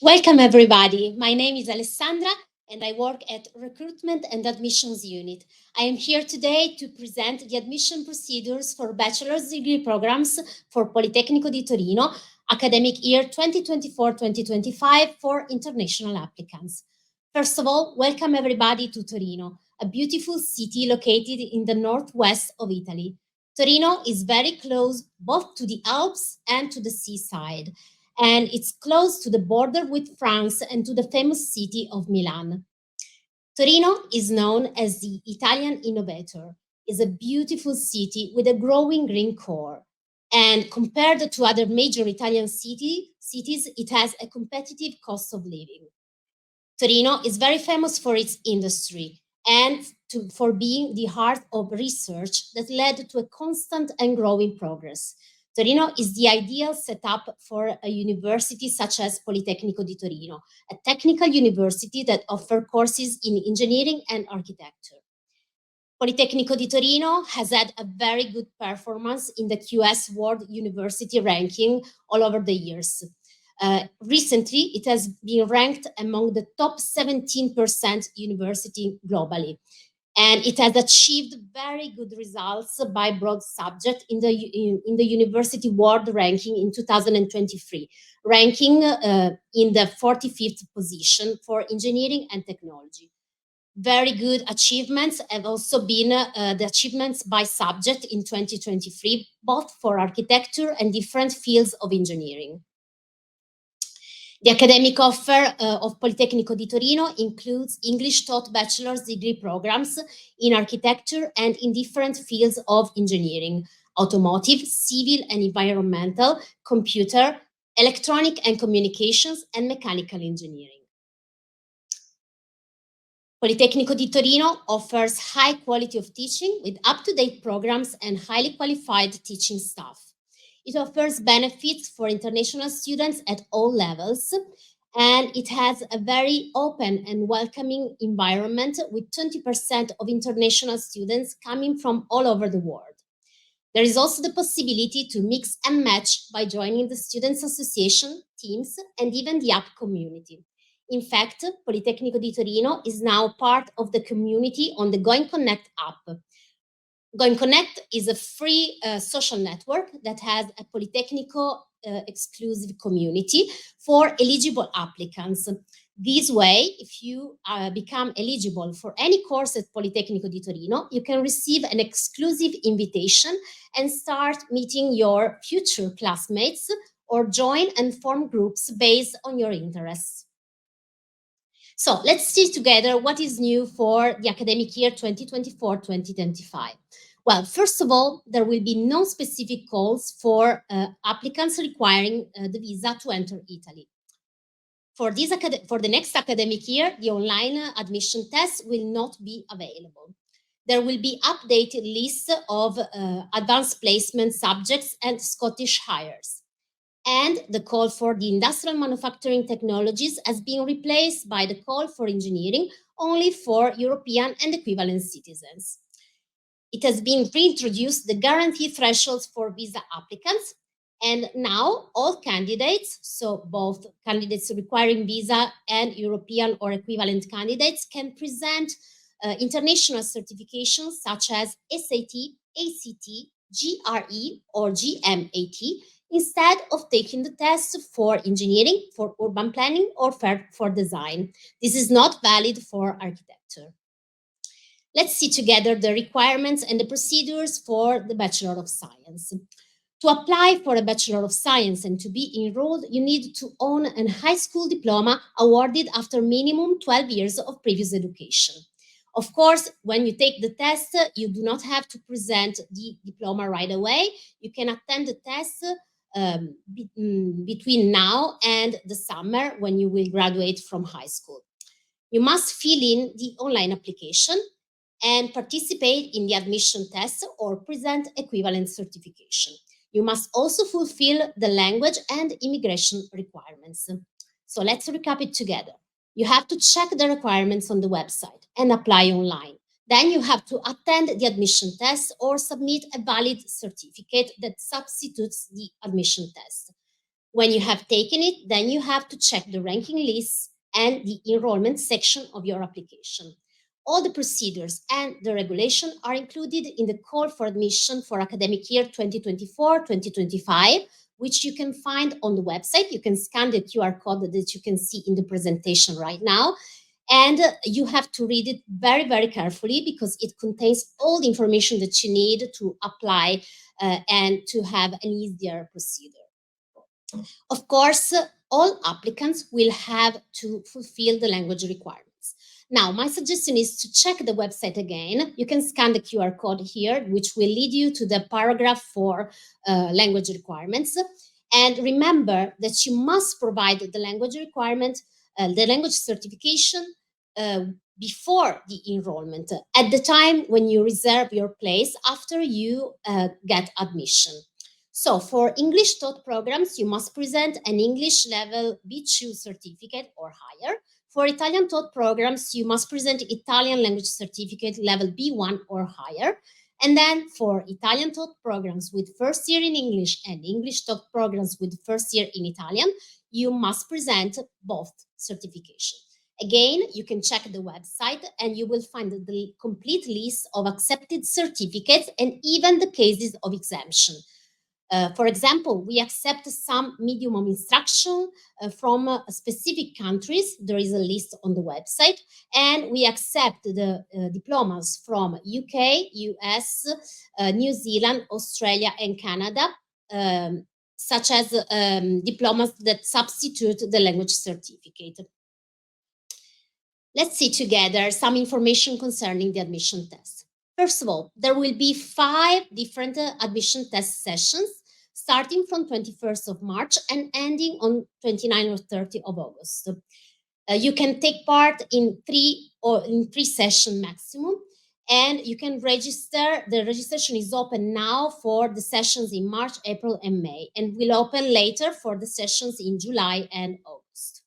Welcome, everybody. My name is Alessandra, and I work at Recruitment and Admissions Unit. I am here today to present the admission procedures for bachelor's degree programs for Politecnico di Torino, academic year 2024-2025 for international applicants. First of all, welcome everybody to Torino, a beautiful city located in the northwest of Italy. Torino is very close both to the Alps and to the seaside, and it's close to the border with France and to the famous city of Milan. Torino is known as the Italian innovator. It's a beautiful city with a growing green core. And compared to other major Italian cities, it has a competitive cost of living. Torino is very famous for its industry and for being the heart of research that led to a constant and growing progress. Torino is the ideal setup for a university such as Politecnico di Torino, a technical university that offers courses in engineering and architecture. Politecnico di Torino has had a very good performance in the QS World University ranking all over the years. Recently, it has been ranked among the top 17% university globally, and it has achieved very good results by broad subject in the University World Ranking in 2023, ranking in the 45th position for engineering and technology. Very good achievements have also been the achievements by subject in 2023, both for architecture and different fields of engineering. The academic offer of Politecnico di Torino includes English-taught bachelor's degree programs in architecture and in different fields of engineering: automotive, civil and environmental, computer, electronic and communications, and mechanical engineering. Politecnico di Torino offers high quality of teaching with up-to-date programs and highly qualified teaching staff. It offers benefits for international students at all levels, and it has a very open and welcoming environment with 20% of international students coming from all over the world. There is also the possibility to mix and match by joining the Students' Association, teams, and even the app community. In fact, Politecnico di Torino is now part of the community on the Going Connect app. Going Connect is a free social network that has a Politecnico exclusive community for eligible applicants. This way, if you become eligible for any course at Politecnico di Torino, you can receive an exclusive invitation and start meeting your future classmates or join and form groups based on your interests. So let's see together what is new for the academic year 2024-2025. Well, first of all, there will be no specific calls for applicants requiring the visa to enter Italy. For the next academic year, the online admission test will not be available. There will be updated lists of advanced placement subjects and Scottish hires. And the call for the industrial manufacturing technologies has been replaced by the call for engineering only for European and equivalent citizens. It has been reintroduced the guarantee thresholds for visa applicants, and now all candidates, so both candidates requiring visa and European or equivalent candidates, can present international certifications such as SAT, ACT, GRE, or GMAT instead of taking the test for engineering, for urban planning, or for design. This is not valid for architecture. Let's see together the requirements and the procedures for the Bachelor of Science. To apply for a Bachelor of Science and to be enrolled, you need to own a high school diploma awarded after minimum 12 years of previous education. Of course, when you take the test, you do not have to present the diploma right away. You can attend the test between now and the summer when you will graduate from high school. You must fill in the online application and participate in the admission test or present equivalent certification. You must also fulfill the language and immigration requirements. So let's recap it together. You have to check the requirements on the website and apply online. Then you have to attend the admission test or submit a valid certificate that substitutes the admission test. When you have taken it, then you have to check the ranking lists and the enrollment section of your application. All the procedures and the regulation are included in the call for admission for academic year 2024-2025, which you can find on the website. You can scan the QR code that you can see in the presentation right now. And you have to read it very, very carefully because it contains all the information that you need to apply and to have an easier procedure. Of course, all applicants will have to fulfill the language requirements. Now, my suggestion is to check the website again. You can scan the QR code here, which will lead you to the paragraph for language requirements. And remember that you must provide the language requirement, the language certification before the enrollment, at the time when you reserve your place after you get admission. So for English taught programs, you must present an English level B2 certificate or higher. For Italian taught programs, you must present Italian language certificate level B1 or higher. And then for Italian taught programs with first year in English and English taught programs with first year in Italian, you must present both certifications. Again, you can check the website and you will find the complete list of accepted certificates and even the cases of exemption. For example, we accept some medium of instruction from specific countries. There is a list on the website, and we accept the diplomas from UK, US, New Zealand, Australia, and Canada, such as diplomas that substitute the language certificate. Let's see together some information concerning the admission test. First of all, there will be 5 different admission test sessions starting from 21st of March and ending on 29 or 30 of August. You can take part in 3 sessions maximum, and you can register. The registration is open now for the sessions in March, April, and May, and will open later for the sessions in July and August.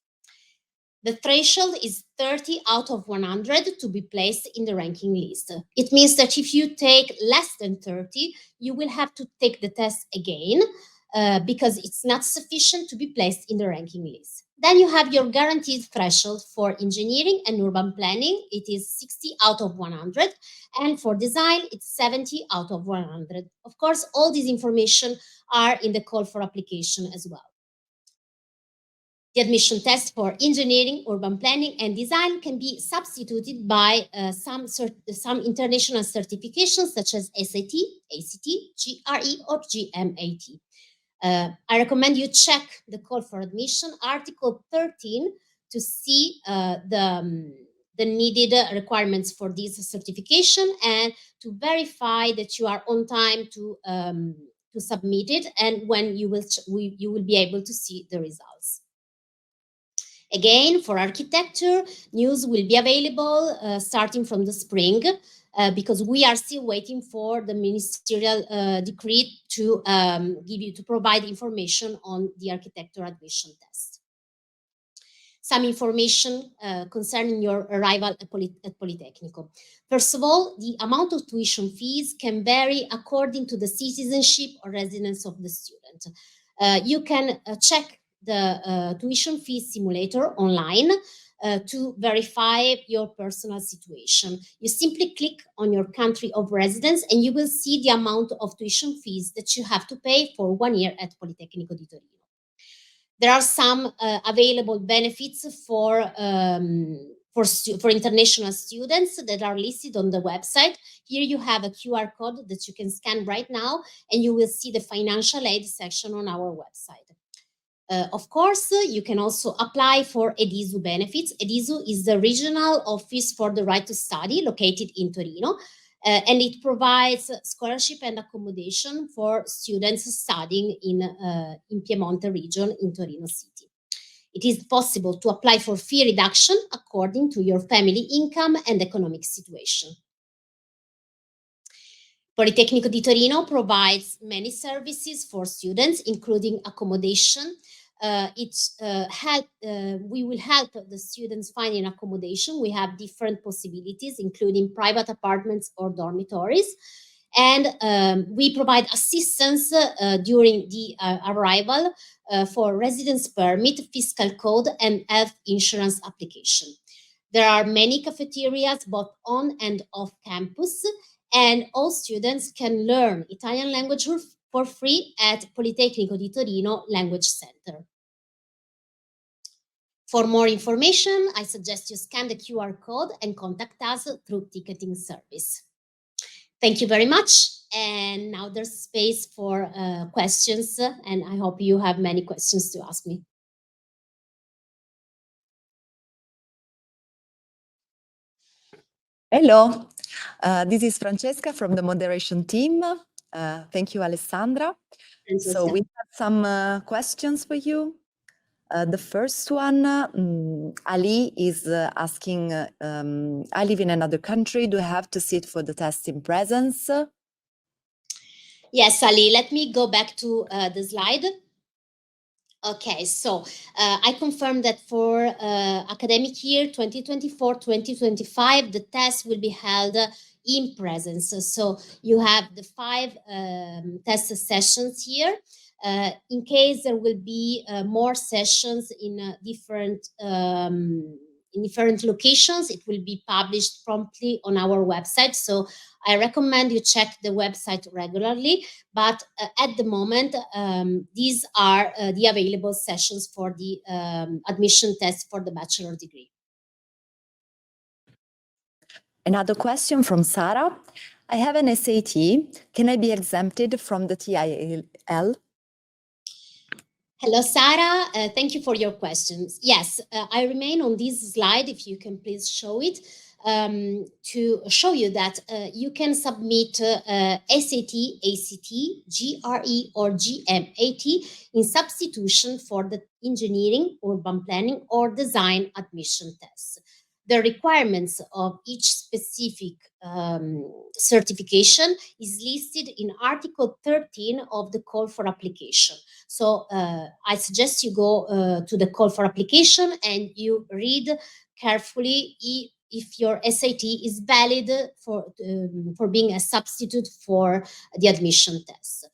The threshold is 30 out of 100 to be placed in the ranking list. It means that if you take less than 30, you will have to take the test again because it's not sufficient to be placed in the ranking list. Then you have your guaranteed threshold for engineering and urban planning. It is 60 out of 100. And for design, it's 70 out of 100. Of course, all this information are in the call for application as well. The admission test for engineering, urban planning, and design can be substituted by some international certifications such as SAT, ACT, GRE, or GMAT. I recommend you check the call for admission, Article 13, to see the needed requirements for this certification and to verify that you are on time to submit it, and when you will be able to see the results. Again, for architecture, news will be available starting from the spring because we are still waiting for the ministerial decree to provide information on the architecture admission test. Some information concerning your arrival at Politecnico. First of all, the amount of tuition fees can vary according to the citizenship or residence of the student. You can check the tuition fee simulator online to verify your personal situation. You simply click on your country of residence and you will see the amount of tuition fees that you have to pay for 1 year at Politecnico di Torino. There are some available benefits for international students that are listed on the website. Here you have a QR code that you can scan right now and you will see the financial aid section on our website. Of course, you can also apply for EDISU benefits. EDISU is the regional office for the right to study located in Torino, and it provides scholarship and accommodation for students studying in Piemonte region in Torino city. It is possible to apply for fee reduction according to your family income and economic situation. Politecnico di Torino provides many services for students, including accommodation. We will help the students finding accommodation. We have different possibilities, including private apartments or dormitories. And we provide assistance during the arrival for residence permit, fiscal code, and health insurance application. There are many cafeterias both on and off campus, and all students can learn Italian language for free at Politecnico di Torino Language Center. For more information, I suggest you scan the QR code and contact us through ticketing service. Thank you very much. And now there's space for questions, and I hope you have many questions to ask me. Hello, this is Francesca from the moderation team. Thank you, Alessandra. So we have some questions for you. The first one, Ali is asking, I live in another country. Do I have to sit for the test in presence? Yes, Ali, let me go back to the slide. Okay, so I confirm that for academic year 2024-2025, the test will be held in presence. So you have the 5 test sessions here. In case there will be more sessions in different locations, it will be published promptly on our website. So I recommend you check the website regularly, but at the moment, these are the available sessions for the admission test for the bachelor degree. Another question from Sarah. I have an SAT. Can I be exempted from the TIL? Hello, Sarah. Thank you for your questions. Yes, I remain on this slide, if you can please show it, to show you that you can submit SAT, ACT, GRE, or GMAT in substitution for the engineering, urban planning, or design admission tests. The requirements of each specific certification is listed in Article 13 of the call for application. So I suggest you go to the call for application and you read carefully if your SAT is valid for being a substitute for the admission test.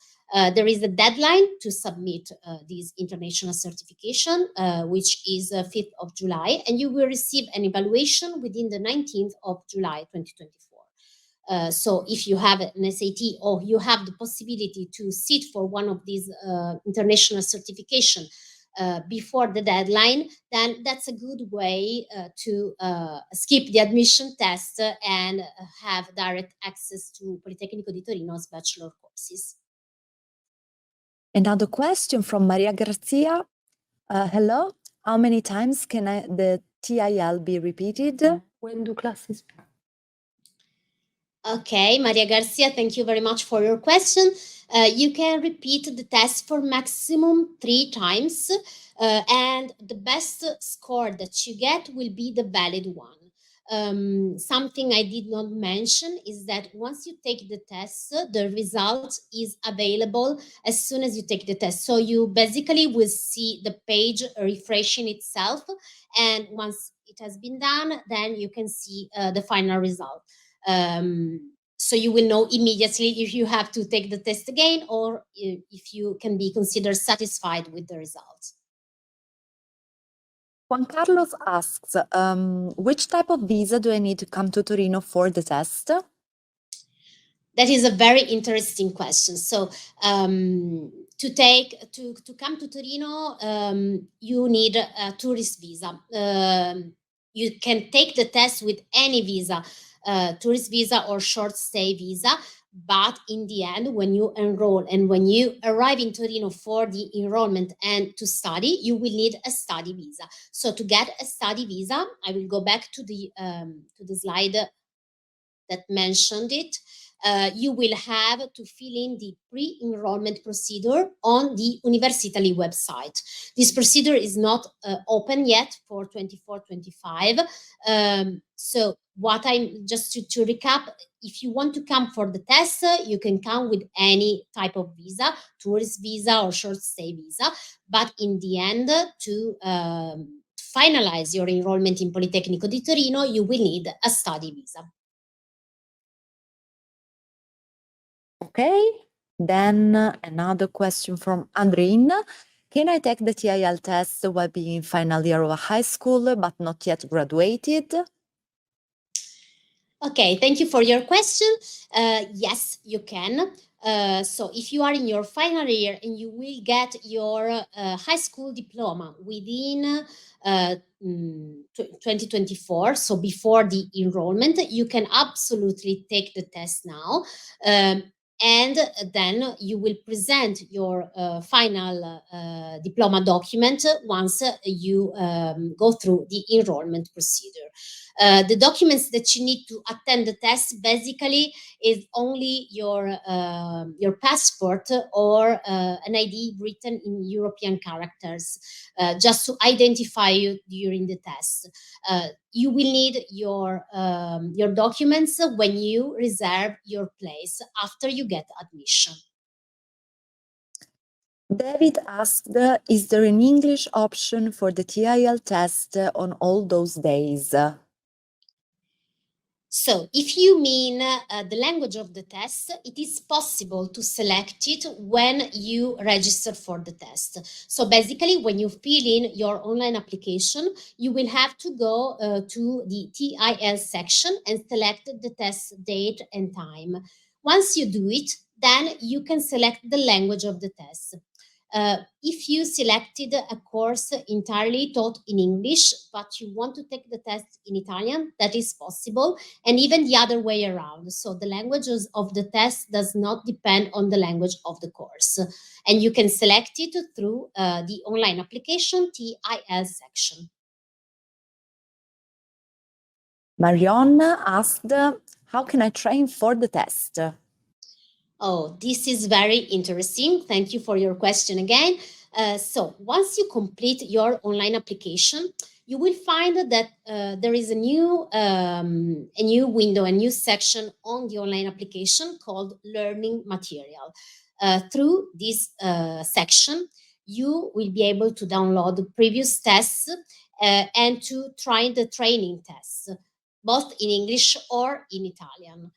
There is a deadline to submit this international certification, which is 5th of July, and you will receive an evaluation within the 19th of July 2024. So if you have an SAT or you have the possibility to sit for one of these international certification before the deadline, then that's a good way to skip the admission test and have direct access to Politecnico di Torino's bachelor courses. Another question from Maria Garcia. Hello, how many times can the TIL be repeated? When do classes? Okay, Maria Garcia, thank you very much for your question. You can repeat the test for maximum 3 times, and the best score that you get will be the valid one. Something I did not mention is that once you take the test, the result is available as soon as you take the test. So you basically will see the page refreshing itself, and once it has been done, then you can see the final result. So you will know immediately if you have to take the test again or if you can be considered satisfied with the results. Juan Carlos asks, which type of visa do I need to come to Torino for the test? That is a very interesting question. So to come to Torino, you need a tourist visa. You can take the test with any visa, tourist visa or short stay visa. But in the end, when you enroll and when you arrive in Torino for the enrollment and to study, you will need a study visa. So to get a study visa, I will go back to the slide that mentioned it. You will have to fill in the pre-enrollment procedure on the Universitali website. This procedure is not open yet for 24-25. So what I'm just to recap, if you want to come for the test, you can come with any type of visa, tourist visa or short stay visa. But in the end, to finalize your enrollment in Politecnico di Torino, you will need a study visa. Okay, then another question from Andrine. Can I take the TIL test while being in final year of high school but not yet graduated? Okay, thank you for your question. Yes, you can. So if you are in your final year and you will get your high school diploma within 2024, so before the enrollment, you can absolutely take the test now. And then you will present your final diploma document once you go through the enrollment procedure. The documents that you need to attend the test basically is only your passport or an ID written in European characters, just to identify you during the test. You will need your documents when you reserve your place after you get admission. David asked, is there an English option for the TIL test on all those days? So if you mean the language of the test, it is possible to select it when you register for the test. So basically, when you fill in your online application, you will have to go to the TIL section and select the test date and time. Once you do it, then you can select the language of the test. If you selected a course entirely taught in English, but you want to take the test in Italian, that is possible, and even the other way around. So the languages of the test does not depend on the language of the course. And you can select it through the online application TIL section. Marion asked, how can I train for the test? Oh, this is very interesting. Thank you for your question again. So once you complete your online application, you will find that there is a new window, a new section on the online application called Learning Material. Through this section, you will be able to download the previous tests and to try the training tests, both in English or in Italian.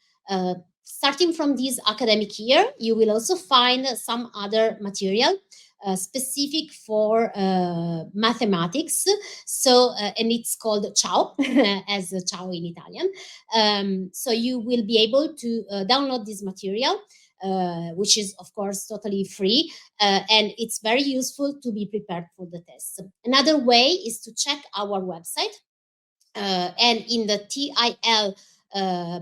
Starting from this academic year, you will also find some other material specific for mathematics. So, and it's called Ciao, as Ciao in Italian. So you will be able to download this material, which is, of course, totally free, and it's very useful to be prepared for the test. Another way is to check our website, and in the TIL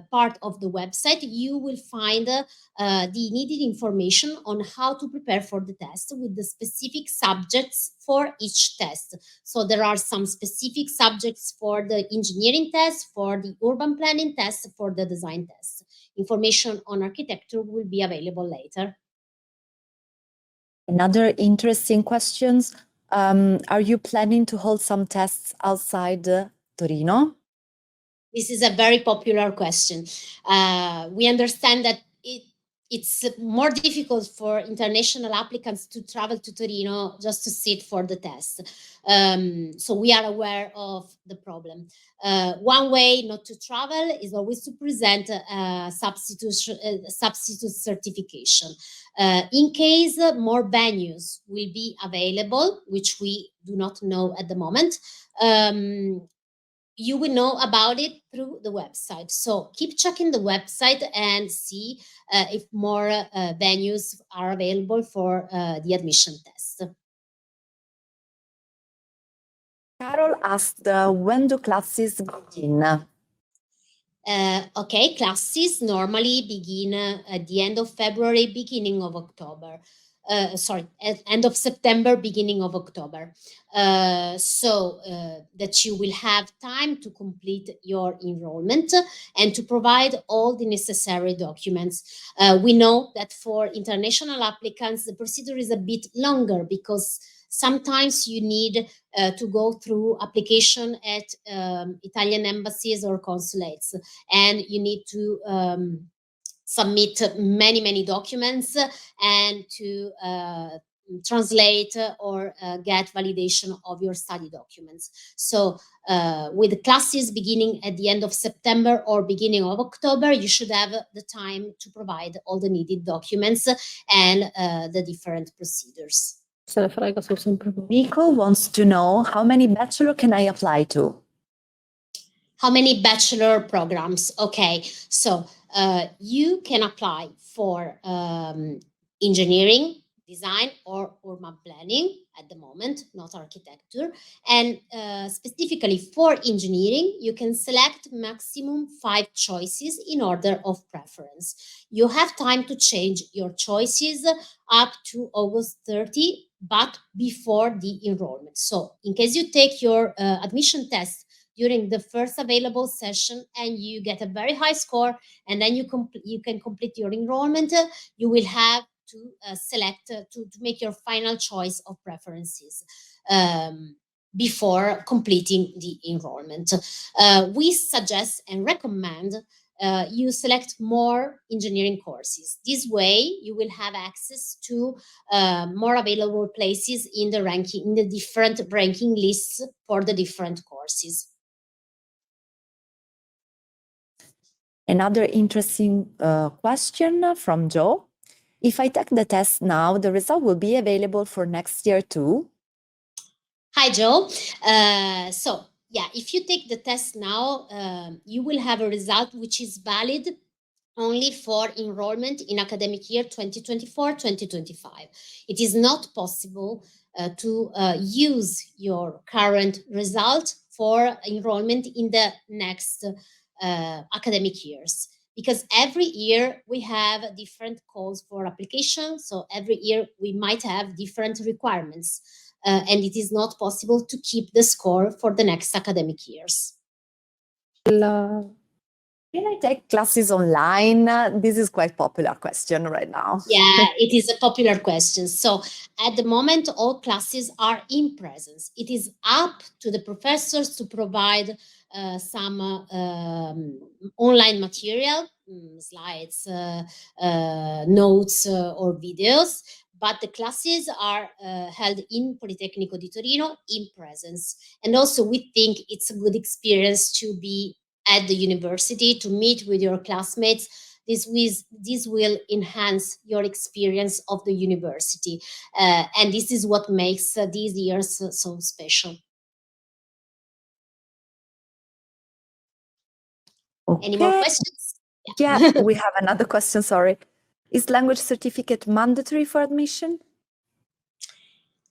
part of the website, you will find the needed information on how to prepare for the test with the specific subjects for each test. So there are some specific subjects for the engineering test, for the urban planning test, for the design test. Information on architecture will be available later. Another interesting questions. Are you planning to hold some tests outside Torino? This is a very popular question. We understand that it's more difficult for international applicants to travel to Torino just to sit for the test. So we are aware of the problem. One way not to travel is always to present a substitute certification. In case more venues will be available, which we do not know at the moment, you will know about it through the website. So keep checking the website and see if more venues are available for the admission test. Carol asked, when do classes begin? Okay, classes normally begin at the end of February, beginning of October. End of September, beginning of October. So that you will have time to complete your enrollment and to provide all the necessary documents. We know that for international applicants, the procedure is a bit longer because sometimes you need to go through application at Italian embassies or consulates, and you need to submit many documents and to translate or get validation of your study documents. So with classes beginning at the end of September or beginning of October, you should have the time to provide all the needed documents and the different procedures. Nico wants to know, how many bachelor can I apply to? How many bachelor programs? Okay, so you can apply for engineering, design, or urban planning at the moment, not architecture. And specifically for engineering, you can select maximum 5 choices in order of preference. You have time to change your choices up to August 30, but before the enrollment. So in case you take your admission test during the first available session and you get a very high score, and then you can complete your enrollment, you will have to select to make your final choice of preferences before completing the enrollment. We suggest and recommend you select more engineering courses. This way you will have access to more available places in the ranking, in the different ranking lists for the different courses. Another interesting question from Joe. If I take the test now, the result will be available for next year too? Hi, Joe. So, yeah, if you take the test now, you will have a result which is valid only for enrollment in academic year 2024-2025. It is not possible to use your current result for enrollment in the next academic years, because every year we have different calls for application. So every year we might have different requirements, and it is not possible to keep the score for the next academic years. Can I take classes online? This is quite popular question right now. Yeah, it is a popular question. So at the moment, all classes are in presence. It is up to the professors to provide some online material, slides, notes, or videos. But the classes are held in Politecnico di Torino in presence. And also we think it's a good experience to be at the university, to meet with your classmates. This will enhance your experience of the university. And this is what makes these years so special. Okay. Any more questions? Yeah, we have another question, sorry. Is language certificate mandatory for admission?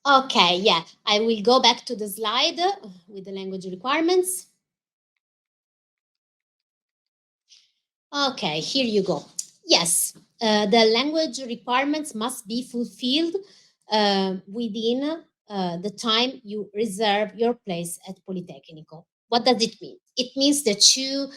Okay, yeah, I will go back to the slide with the language requirements. Okay, here you go. Yes, the language requirements must be fulfilled within the time you reserve your place at Politecnico. What does it mean? It means that you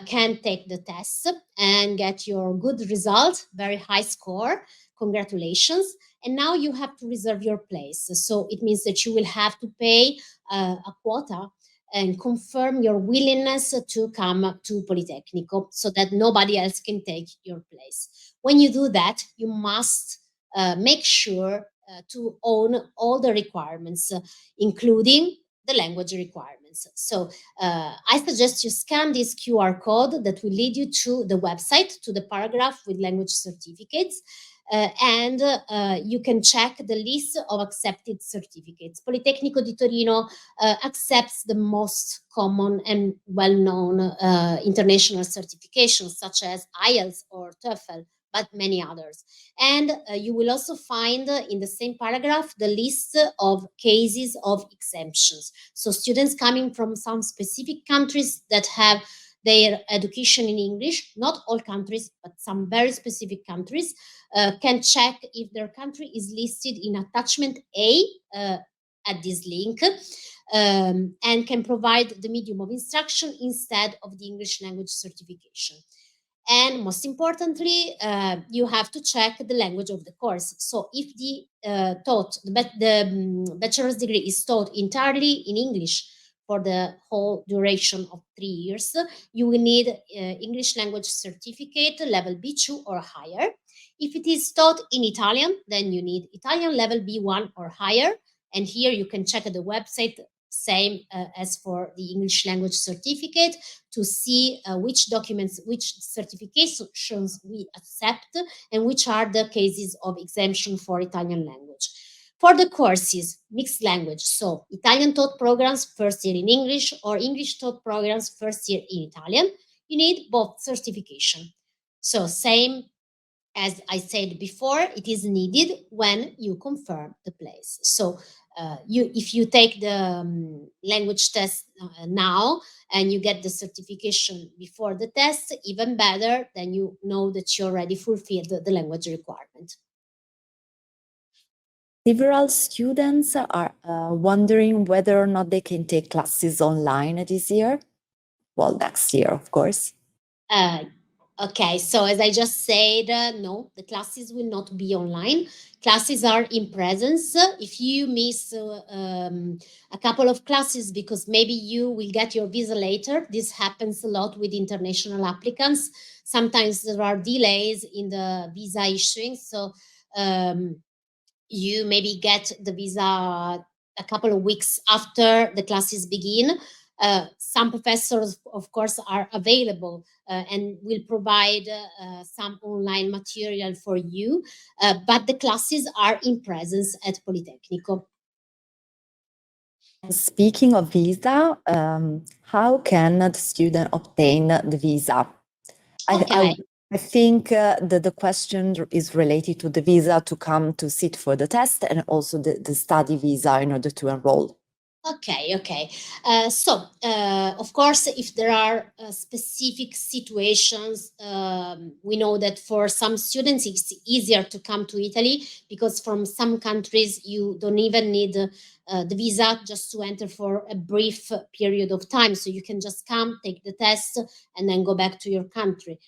can take the test and get your good result, very high score. Congratulations. And now you have to reserve your place. So it means that you will have to pay a quota and confirm your willingness to come to Politecnico so that nobody else can take your place. When you do that, you must make sure to own all the requirements, including the language requirements. So I suggest you scan this QR code that will lead you to the website, to the paragraph with language certificates. And you can check the list of accepted certificates. Politecnico di Torino accepts the most common and well-known international certifications such as IELTS or TOEFL, but many others. And you will also find in the same paragraph the list of cases of exemptions. So students coming from some specific countries that have their education in English, not all countries, but some very specific countries, can check if their country is listed in attachment A at this link, and can provide the medium of instruction instead of the English language certification. And most importantly, you have to check the language of the course. So if the bachelor's degree is taught entirely in English, for the whole duration of 3 years, you will need English language certificate level B2 or higher. If it is taught in Italian, then you need Italian level B1 or higher. And here you can check at the website, same as for the English language certificate, to see which documents, which certifications we accept, and which are the cases of exemption for Italian language. For the courses, mixed language, so Italian taught programs first year in English or English taught programs first year in Italian, you need both certification. So same as I said before, it is needed when you confirm the place. So if you take the language test now and you get the certification before the test, even better, then you know that you already fulfilled the language requirement. Several students are wondering whether or not they can take classes online this year. Well, next year, of course. Okay, so as I just said, no, the classes will not be online. Classes are in presence. If you miss a couple of classes because maybe you will get your visa later, this happens a lot with international applicants. Sometimes there are delays in the visa issuing, so you maybe get the visa a couple of weeks after the classes begin. Some professors, of course, are available and will provide some online material for you, but the classes are in presence at Politecnico. Speaking of visa, how can the student obtain the visa? Okay. I think the question is related to the visa to come to sit for the test and also the study visa in order to enroll. Okay. Of course, if there are specific situations, we know that for some students it's easier to come to Italy because from some countries you don't even need the visa just to enter for a brief period of time. So you can just come, take the test, and then go back to your country.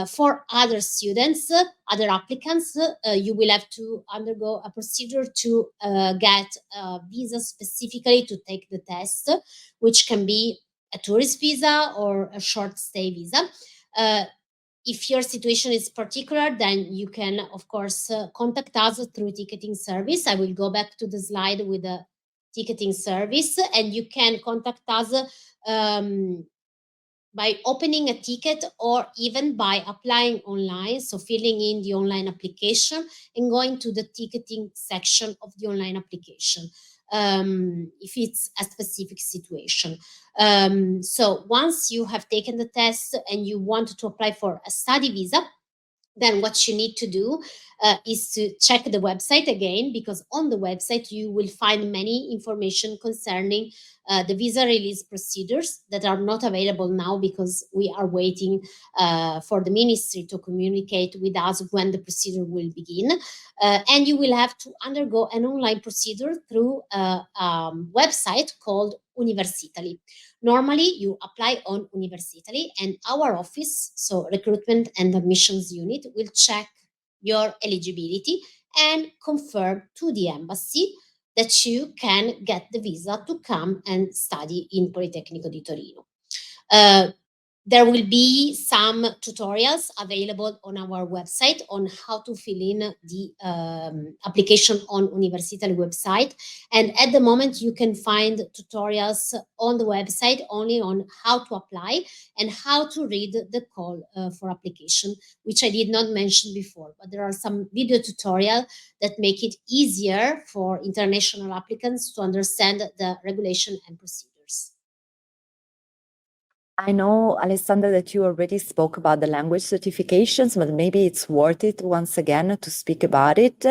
For other students, other applicants, you will have to undergo a procedure to get a visa specifically to take the test, which can be a tourist visa or a short stay visa. If your situation is particular, then you can, of course, contact us through ticketing service. I will go back to the slide with the ticketing service, and you can contact us by opening a ticket or even by applying online, so filling in the online application and going to the ticketing section of the online application if it's a specific situation. So once you have taken the test and you want to apply for a study visa, then what you need to do is to check the website again, because on the website you will find many information concerning the visa release procedures that are not available now because we are waiting for the ministry to communicate with us when the procedure will begin. And you will have to undergo an online procedure through a website called Universitali. Normally, you apply on Universitali, and our office, so recruitment and admissions unit, will check your eligibility and confirm to the embassy that you can get the visa to come and study in Politecnico di Torino. There will be some tutorials available on our website on how to fill in the application on Universitali website. And at the moment, you can find tutorials on the website only on how to apply and how to read the call for application, which I did not mention before. But there are some video tutorials that make it easier for international applicants to understand the regulation and procedures. I know, Alessandra, that you already spoke about the language certifications, but maybe it's worth it once again to speak about it.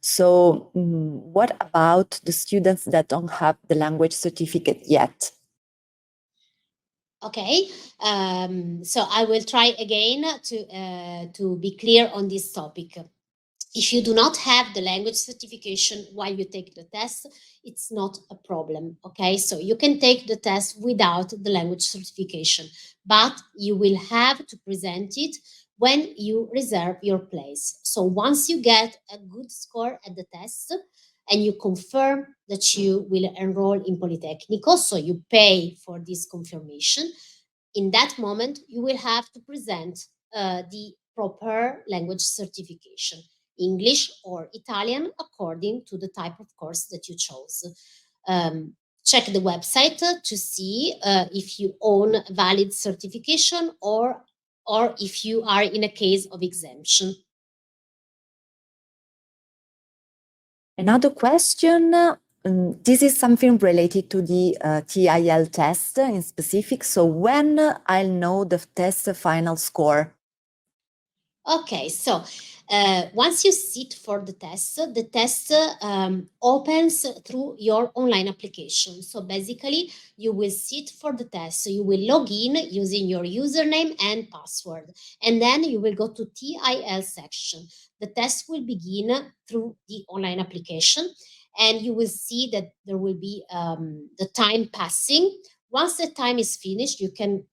So what about the students that don't have the language certificate yet? Okay, so I will try again to be clear on this topic. If you do not have the language certification while you take the test, it's not a problem, okay? So you can take the test without the language certification, but you will have to present it when you reserve your place. So once you get a good score at the test and you confirm that you will enroll in Politecnico, so you pay for this confirmation. In that moment, you will have to present the proper language certification, English or Italian, according to the type of course that you chose. Check the website to see if you own valid certification or if you are in a case of exemption. Another question, this is something related to the TIL test in specific. So when I'll know the test final score? Okay, so once you sit for the test opens through your online application. So basically, you will sit for the test. So you will log in using your username and password, and then you will go to TIL section. The test will begin through the online application, and you will see that there will be the time passing. Once the time is finished, you can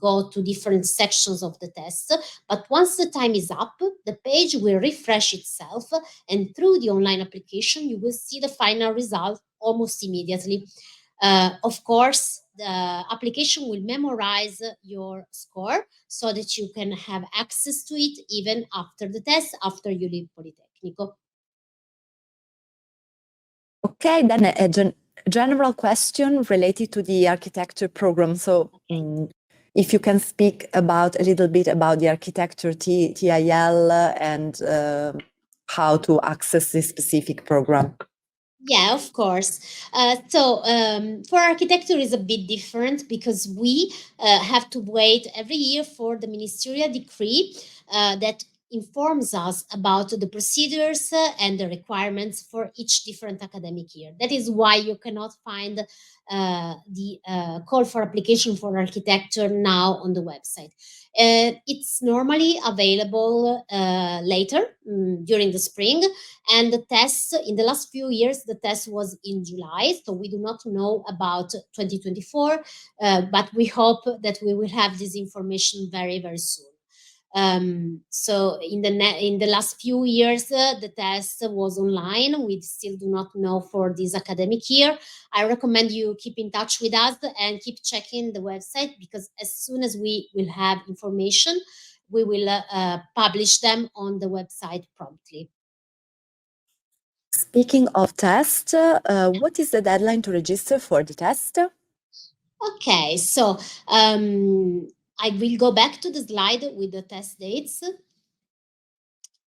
go to different sections of the test, but once the time is up, the page will refresh itself, and through the online application, you will see the final result almost immediately. Of course, the application will memorize your score so that you can have access to it even after the test, after you leave Politecnico. Okay, then a general question related to the architecture program. So if you can speak a little bit about the architecture TIL and how to access this specific program. Yeah, of course. So for architecture is a bit different because we have to wait every year for the ministerial decree that informs us about the procedures and the requirements for each different academic year. That is why you cannot find the call for application for architecture now on the website. It's normally available later during the spring, and the test in the last few years, the test was in July, so we do not know about 2024, but we hope that we will have this information very, very soon. So in the last few years, the test was online. We still do not know for this academic year. I recommend you keep in touch with us and keep checking the website, because as soon as we will have information, we will publish them on the website promptly. Speaking of test, what is the deadline to register for the test? Okay, so I will go back to the slide with the test dates.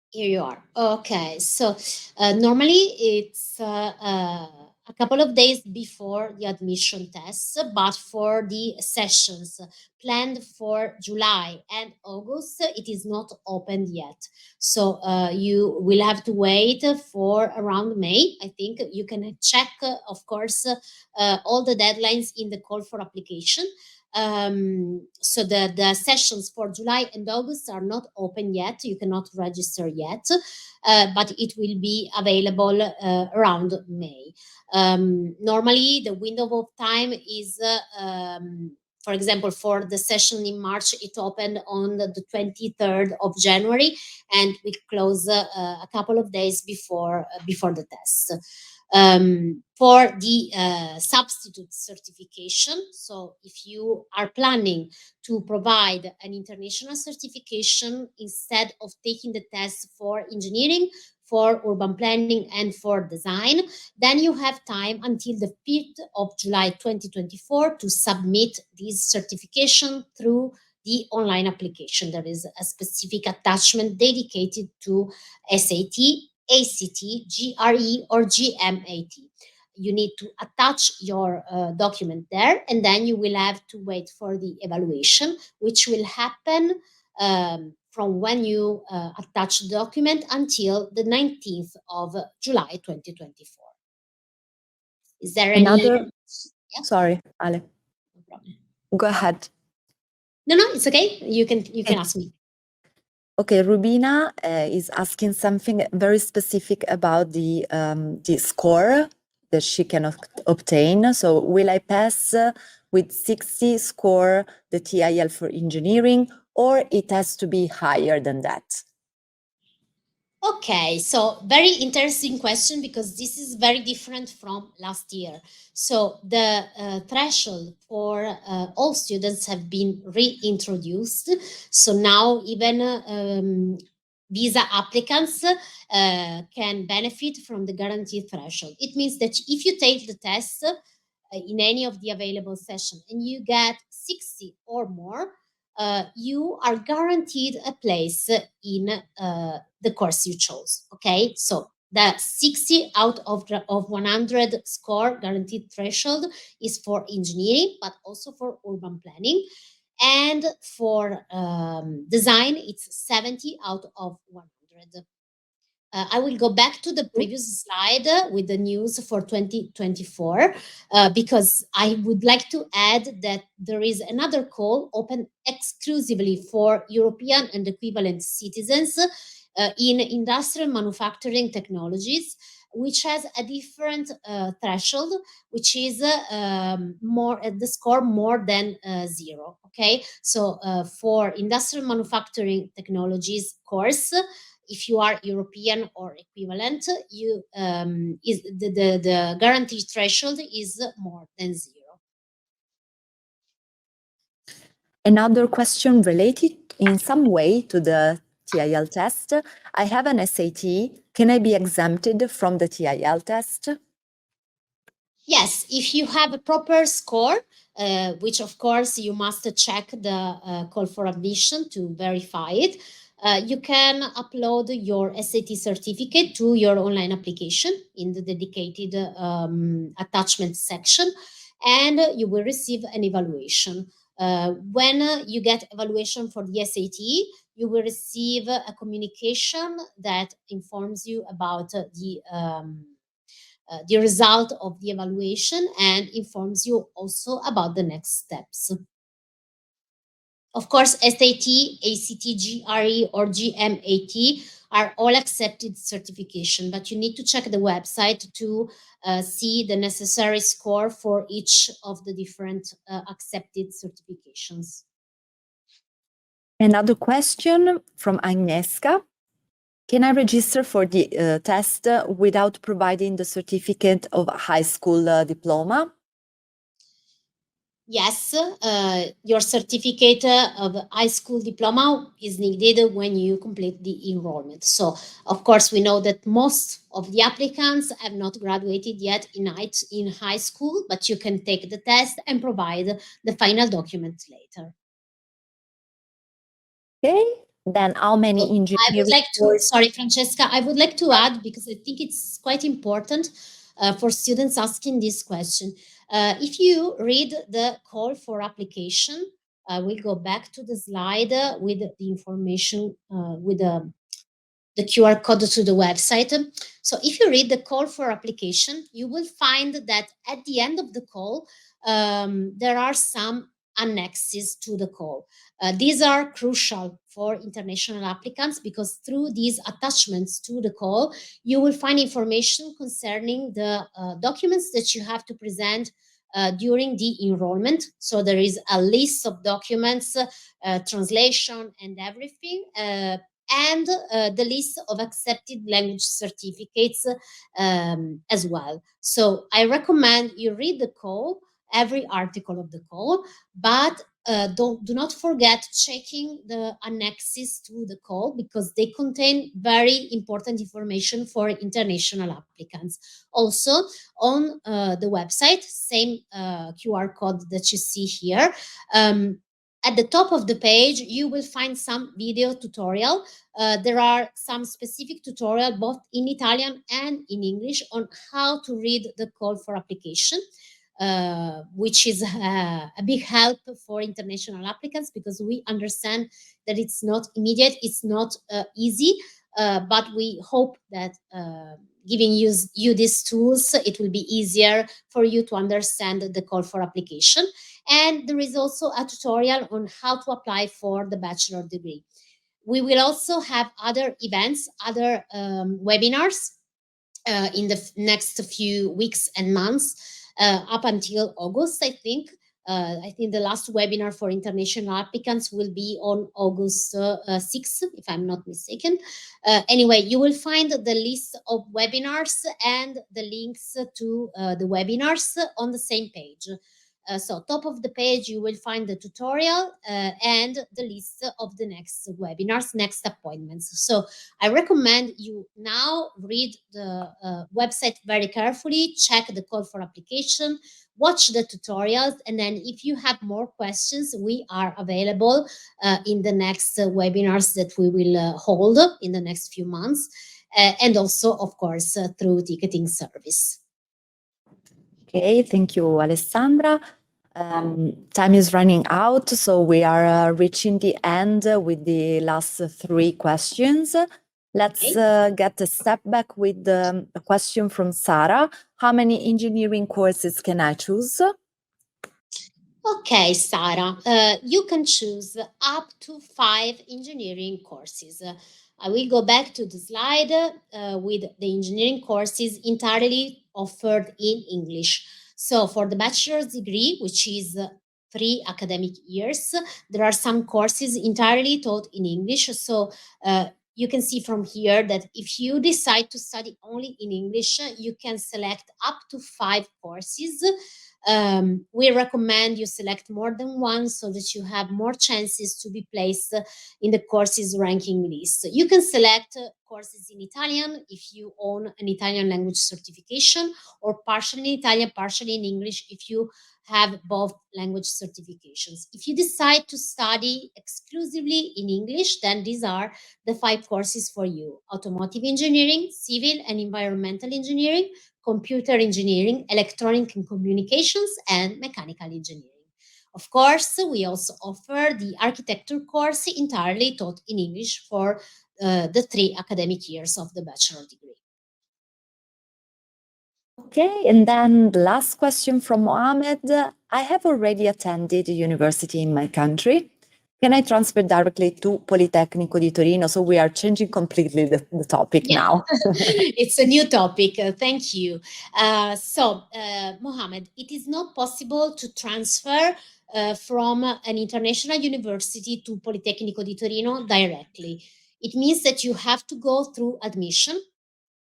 Here you are. Okay, so normally it's a couple of days before the admission test, but for the sessions planned for July and August, it is not opened yet. So you will have to wait for around May. I think you can check, of course, all the deadlines in the call for application. So the sessions for July and August are not open yet. You cannot register yet, but it will be available around May. Normally, the window of time is, for example, for the session in March, it opened on the 23rd of January, and we close a couple of days before the test. For the substitute certification, so if you are planning to provide an international certification instead of taking the test for engineering, for urban planning, and for design, then you have time until the 5th of July 2024 to submit this certification through the online application. There is a specific attachment dedicated to SAT, ACT, GRE, or GMAT. You need to attach your document there, and then you will have to wait for the evaluation, which will happen from when you attach the document until the 19th of July 2024. Is there Another? any? Yeah? Sorry, Ale. No problem. Go ahead. No, it's okay. You can ask me. Okay, Rubina is asking something very specific about the score that she can obtain. So will I pass with 60 score the TIL for engineering, or it has to be higher than that? Okay, so very interesting question because this is very different from last year. So the threshold for all students have been reintroduced. So now even visa applicants can benefit from the guaranteed threshold. It means that if you take the test in any of the available sessions and you get 60 or more, you are guaranteed a place in the course you chose. Okay, so the 60 out of 100 score guaranteed threshold is for engineering, but also for urban planning. And for design, it's 70 out of 100. I will go back to the previous slide with the news for 2024 because I would like to add that there is another call open exclusively for European and equivalent citizens in industrial manufacturing technologies, which has a different threshold, which is more the score more than 0. Okay, so for industrial manufacturing technologies course, if you are European or equivalent, you is the guarantee threshold is more than 0. Another question related in some way to the TIL test. I have an SAT. Can I be exempted from the TIL test? Yes, if you have a proper score, which of course you must check the call for admission to verify it, you can upload your SAT certificate to your online application in the dedicated attachment section, and you will receive an evaluation. When you get evaluation for the SAT, you will receive a communication that informs you about the result of the evaluation and informs you also about the next steps. Of course, SAT, ACT, GRE, or GMAT are all accepted certification, but you need to check the website to see the necessary score for each of the different accepted certifications. Another question from Agnieszka. Can I register for the test without providing the certificate of high school diploma? Yes, your certificate of high school diploma is needed when you complete the enrollment. So, of course, we know that most of the applicants have not graduated yet in high school, but you can take the test and provide the final document later. Okay, then how many So I would engineering like to, sorry, Francesca, I would like to add, because I think it's quite important for students asking this question. If you read the call for application, we'll go back to the slide with the information, with the QR code to the website. So if you read the call for application, you will find that at the end of the call, there are some annexes to the call. These are crucial for international applicants because through these attachments to the call, you will find information concerning the documents that you have to present during the enrollment. So there is a list of documents, translation and everything, and the list of accepted language certificates as well. So I recommend you read the call, every article of the call, but do not forget checking the annexes to the call because they contain very important information for international applicants. Also, on the website, same QR code that you see here, at the top of the page, you will find some video tutorial. There are some specific tutorial both in Italian and in English on how to read the call for application. Which is a big help for international applicants because we understand that it's not immediate, it's not easy, but we hope that giving you these tools, it will be easier for you to understand the call for application. And there is also a tutorial on how to apply for the bachelor degree. We will also have other events, other webinars in the next few weeks and months up until August, I think. I think the last webinar for international applicants will be on August 6th, if I'm not mistaken. Anyway, you will find the list of webinars and the links to the webinars on the same page. So top of the page, you will find the tutorial and the list of the next webinars, next appointments. So I recommend you now read the website very carefully, check the call for application, watch the tutorials, and then if you have more questions, we are available in the next webinars that we will hold in the next few months, and also, of course, through ticketing service. Okay, thank you, Alessandra. Time is running out, so we are reaching the end with the last 3 questions. Let's get a step back with a question from Sarah. How many engineering courses can I choose? Okay, Sarah, you can choose up to 5 engineering courses. I will go back to the slide with the engineering courses entirely offered in English. So for the bachelor's degree, which is 3 academic years, there are some courses entirely taught in English. So you can see from here that if you decide to study only in English, you can select up to 5 courses. We recommend you select more than one so that you have more chances to be placed in the courses ranking list. You can select courses in Italian if you own an Italian language certification, or partially in Italian, partially in English if you have both language certifications. If you decide to study exclusively in English, then these are the 5 courses for you: automotive engineering, civil and environmental engineering, computer engineering, electronic and communications, and mechanical engineering. Of course, we also offer the architecture course entirely taught in English for the 3 academic years of the bachelor degree. Okay, and then the last question from Mohamed. I have already attended university in my country. Can I transfer directly to Politecnico di Torino? So we are changing completely the topic now. It's a new topic. Thank you. Mohamed, it is not possible to transfer from an international university to Politecnico di Torino directly. It means that you have to go through admission.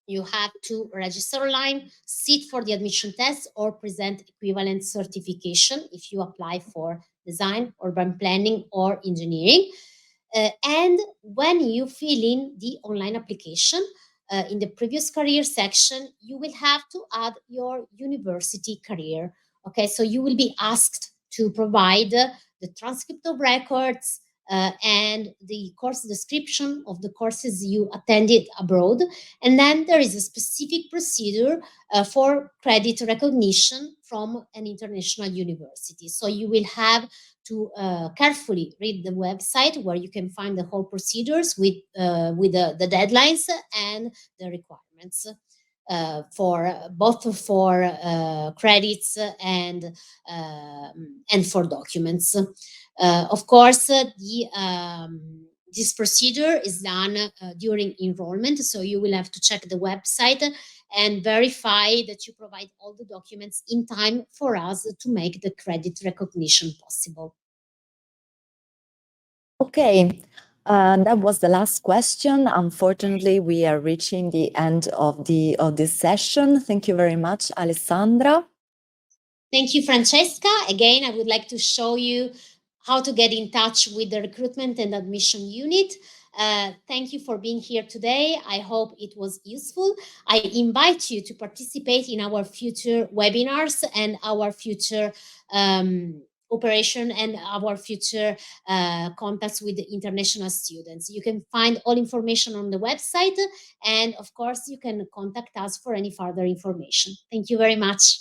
You have to register online, sit for the admission test, or present equivalent certification if you apply for design, urban planning, or engineering. And when you fill in the online application, in the previous career section, you will have to add your university career. Okay, so you will be asked to provide the transcript of records, and the course description of the courses you attended abroad. And then there is a specific procedure for credit recognition from an international university. So you will have to carefully read the website, where you can find the whole procedures with the deadlines and the requirements for both for credits and for documents. Of course, this procedure is done during enrollment, so you will have to check the website and verify that you provide all the documents in time for us to make the credit recognition possible. Okay, that was the last question. Unfortunately, we are reaching the end of this session. Thank you very much, Alessandra. Thank you, Francesca. Again, I would like to show you how to get in touch with the recruitment and admission unit. Thank you for being here today. I hope it was useful. I invite you to participate in our future webinars and our future operation and our future contacts with the international students. You can find all information on the website, and of course, you can contact us for any further information. Thank you very much.